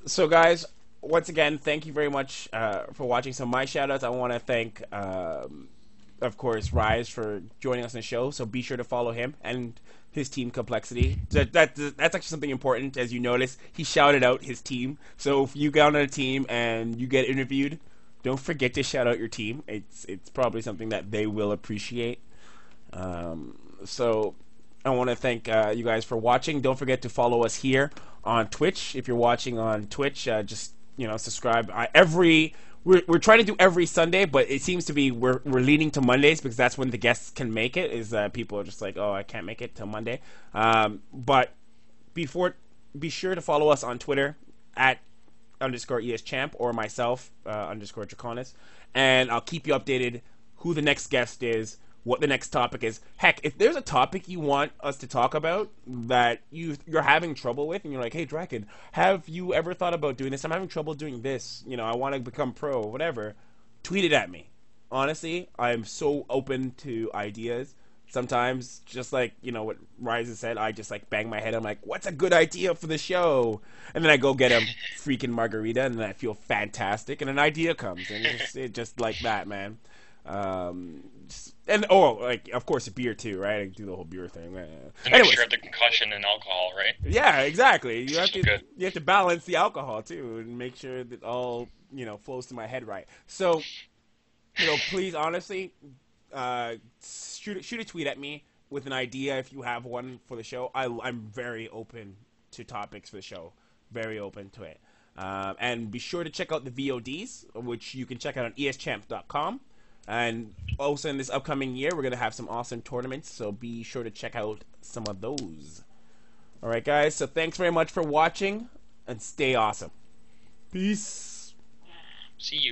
So guys, once again, thank you very much for watching. So my shoutouts, I want to thank, of course, Rise for joining us on the show. So be sure to follow him and his team Complexity. That's actually something important. As you notice, he shouted out his team. So if you get on a team and you get interviewed, don't forget to shout out your team. It's probably something that they will appreciate. So I want to thank you guys for watching. Don't forget to follow us here on Twitch. If you're watching on Twitch, just subscribe. We're trying to do every Sunday, but it seems to be we're leaning to Mondays because that's when the guests can make it. Is people are just like, oh, I can't make it till Monday. But be sure to follow us on Twitter at _ESChamp or myself _Draconis, and I'll keep you updated who the next guest is, what the next topic is. Heck, if there's a topic you want us to talk about that you're having trouble with, and you're like, hey, Drekken, have you ever thought about doing this? I'm having trouble doing this. I want to become pro, whatever. Tweet it at me. Honestly, I'm so open to ideas. Sometimes, just like, what Ryze said, I just, bang my head. I'm like, what's a good idea for the show? And then I go get a freaking margarita, and then I feel fantastic, and an idea comes. And it's just like that, man. Of course, a beer too, right? I do the whole beer thing. The mixture of the concussion and alcohol, right? Yeah, exactly. You have to Good. you have to balance the alcohol too, and make sure that all flows to my head right. So, please, honestly, shoot a tweet at me with an idea if you have one for the show. I'm very open to topics for the show. Very open to it. And be sure to check out the VODs, which you can check out on ESChamp.com. And also in this upcoming year, we're going to have some awesome tournaments, so be sure to check out some of those. Alright, guys, so thanks very much for watching, and stay awesome. Peace. See you.